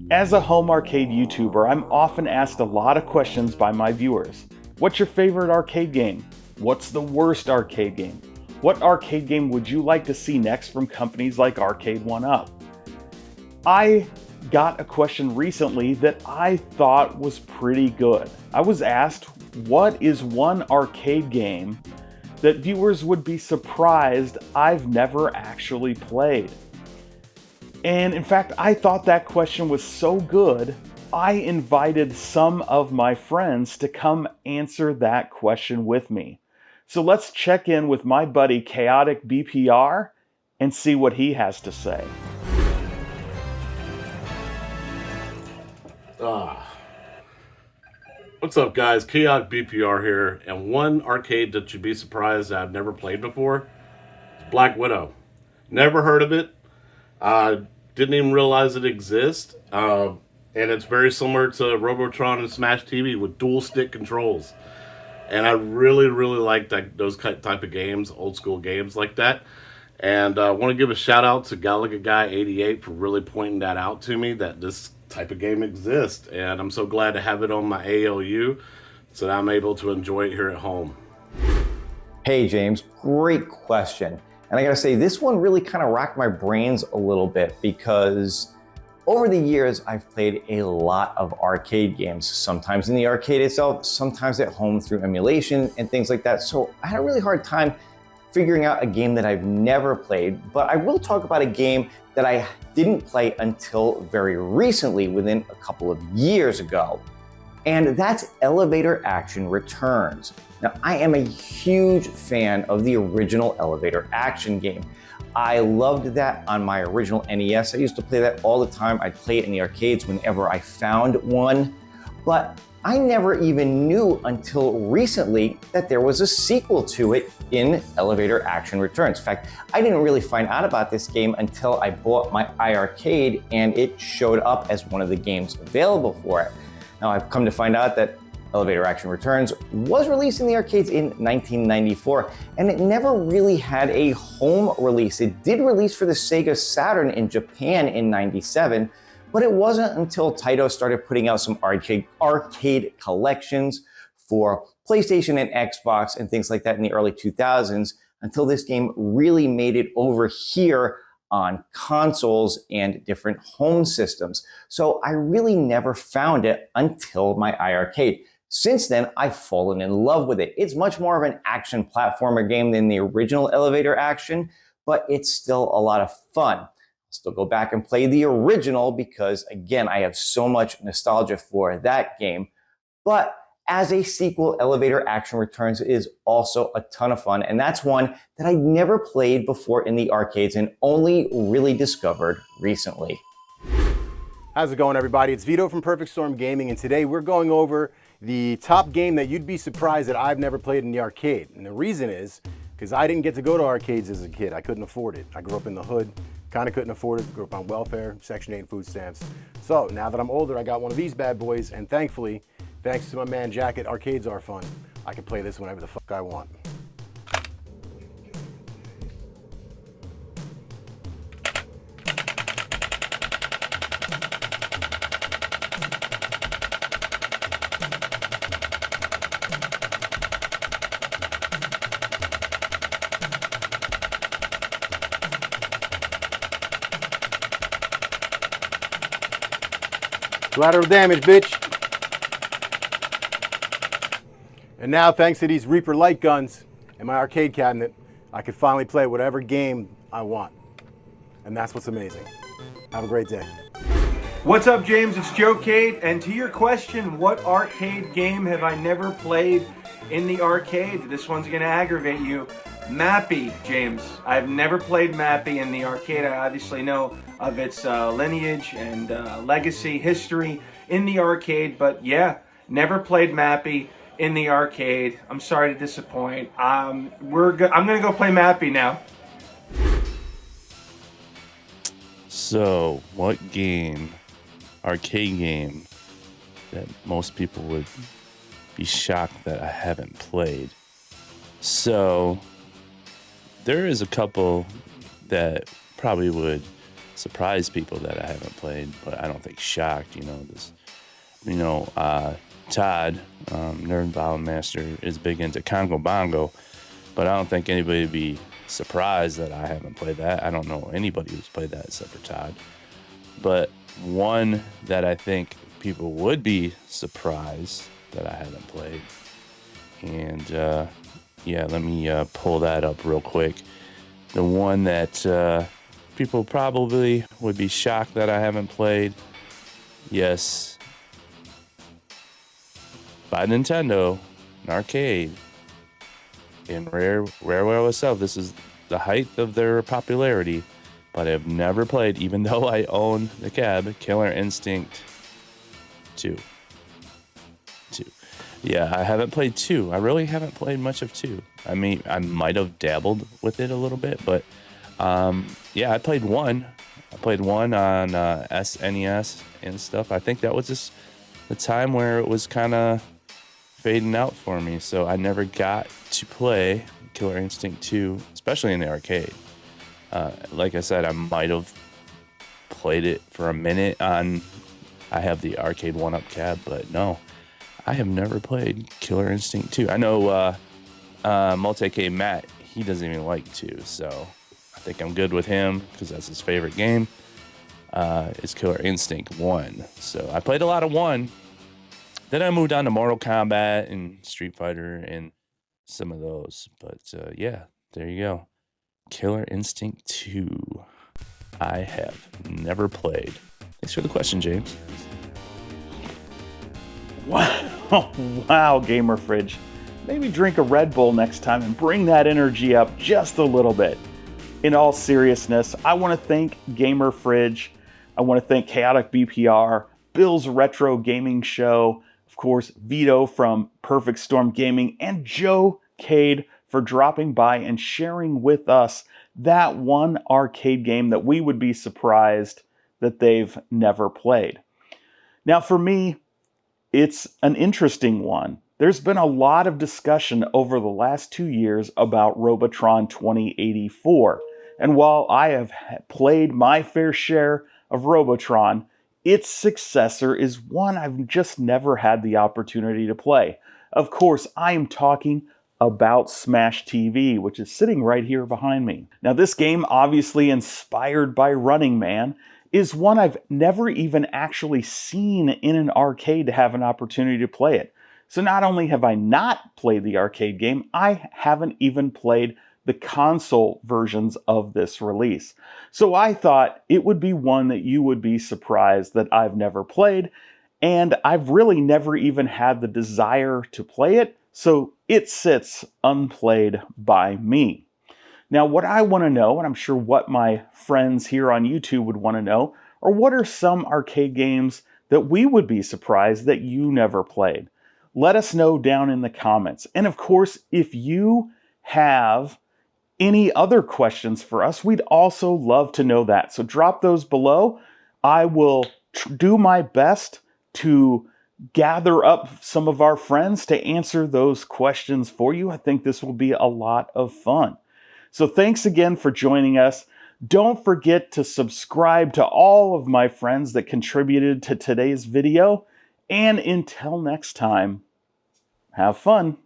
As a home arcade YouTuber, I'm often asked a lot of questions by my viewers. What's your favorite arcade game? What's the worst arcade game? What arcade game would you like to see next from companies like Arcade1Up? I got a question recently that I thought was pretty good. I was asked, what is one arcade game that viewers would be surprised I've never actually played? And in fact, I thought that question was so good, I invited some of my friends to come answer that question with me. So let's check in with my buddy KaoticBPR and see what he has to say. What's up, guys? KaoticBPR here, and one arcade that you'd be surprised that I've never played before is Black Widow. Never heard of it. Didn't even realize it exists. And it's very similar to Robotron and Smash TV with dual stick controls. And I really, really like those type of games, old school games like that. And I want to give a shout out to Galaga Guy 88 for really pointing that out to me, that this type of game exists. And I'm so glad to have it on my ALU so that I'm able to enjoy it here at home. Hey James, great question. And I gotta say, this one really kind of racked my brains a little bit because over the years, I've played a lot of arcade games, sometimes in the arcade itself, sometimes at home through emulation and things like that. So I had a really hard time figuring out a game that I've never played, but I will talk about a game that I didn't play until very recently, within a couple of years ago. And that's Elevator Action Returns. Now, I am a huge fan of the original Elevator Action game. I loved that on my original NES. I used to play that all the time. I'd play it in the arcades whenever I found one. But I never even knew until recently that there was a sequel to it in Elevator Action Returns. In fact, I didn't really find out about this game until I bought my iArcade and it showed up as one of the games available for it. Now, I've come to find out that Elevator Action Returns was released in the arcades in 1994, and it never really had a home release. It did release for the Sega Saturn in Japan in '97, but it wasn't until Taito started putting out some arcade collections for PlayStation and Xbox and things like that in the early 2000s until this game really made it over here on consoles and different home systems. So I really never found it until my iArcade. Since then, I've fallen in love with it. It's much more of an action platformer game than the original Elevator Action, but it's still a lot of fun. I'll still go back and play the original because, again, I have so much nostalgia for that game. But as a sequel, Elevator Action Returns is also a ton of fun, and that's one that I never played before in the arcades and only really discovered recently. How's it going, everybody? It's Vito from Perfect Storm Gaming, and today we're going over the top game that you'd be surprised that I've never played in the arcade. And the reason is because I didn't get to go to arcades as a kid. I couldn't afford it. I grew up in the hood, kind of couldn't afford it, grew up on welfare, Section 8 food stamps. So now that I'm older, I got one of these bad boys, and thankfully, thanks to my man Jacket, arcades are fun. I can play this whenever the fuck I want. Collateral damage, bitch. And now, thanks to these Reaper light guns in my arcade cabinet, I can finally play whatever game I want. And that's what's amazing. Have a great day. What's up, James? It's JoeCade, and to your question, what arcade game have I never played in the arcade? This one's gonna aggravate you. Mappy, James. I've never played Mappy in the arcade. I obviously know of its lineage and legacy history in the arcade, but yeah, never played Mappy in the arcade. I'm sorry to disappoint. I'm gonna go play Mappy now. So, what game, arcade game, that most people would be shocked that I haven't played? So, there is a couple that probably would surprise people that I haven't played, but I don't think shocked. Todd, Nerd Bow Master, is big into Congo Bongo, but I don't think anybody would be surprised that I haven't played that. I don't know anybody who's played that except for Todd. But one that I think people would be surprised that I haven't played, and let me pull that up real quick. The one that people probably would be shocked that I haven't played, yes, by Nintendo, an arcade, in Rare itself. This is the height of their popularity, but I've never played, even though I own the cab, Killer Instinct 2. Yeah, I haven't played 2. I really haven't played much of 2. I mean, I might have dabbled with it a little bit, but I played 1. I played 1 on SNES and stuff. I think that was just the time where it was kind of fading out for me, so I never got to play Killer Instinct 2, especially in the arcade. Like I said, I might have played it for a minute I have the arcade 1-up cab, but no, I have never played Killer Instinct 2. I know Multi-K Matt, he doesn't even like 2, so I think I'm good with him because that's his favorite game. Is Killer Instinct 1. So I played a lot of 1. Then I moved on to Mortal Kombat and Street Fighter and some of those. But there you go. Killer Instinct 2. I have never played. Thanks for the question, James. Wow, GamerFridge. Maybe drink a Red Bull next time and bring that energy up just a little bit. In all seriousness, I want to thank GamerFridge. I want to thank KaoticBPR, Bill's Retro Gaming Show, of course, Vito from Perfect Storm Gaming, and JoeCade for dropping by and sharing with us that one arcade game that we would be surprised that they've never played. Now, for me, it's an interesting one. There's been a lot of discussion over the last 2 years about Robotron 2084. And while I have played my fair share of Robotron, its successor is one I've just never had the opportunity to play. Of course, I am talking about Smash TV, which is sitting right here behind me. Now, this game, obviously inspired by Running Man, is one I've never even actually seen in an arcade to have an opportunity to play it. So not only have I not played the arcade game, I haven't even played the console versions of this release. So I thought it would be one that you would be surprised that I've never played, and I've really never even had the desire to play it, so it sits unplayed by me. Now, what I want to know, and I'm sure what my friends here on YouTube would want to know, are what are some arcade games that we would be surprised that you never played? Let us know down in the comments. And of course, if you have any other questions for us, we'd also love to know that. So drop those below. I will do my best to gather up some of our friends to answer those questions for you. I think this will be a lot of fun. So thanks again for joining us. Don't forget to subscribe to all of my friends that contributed to today's video. And until next time, have fun.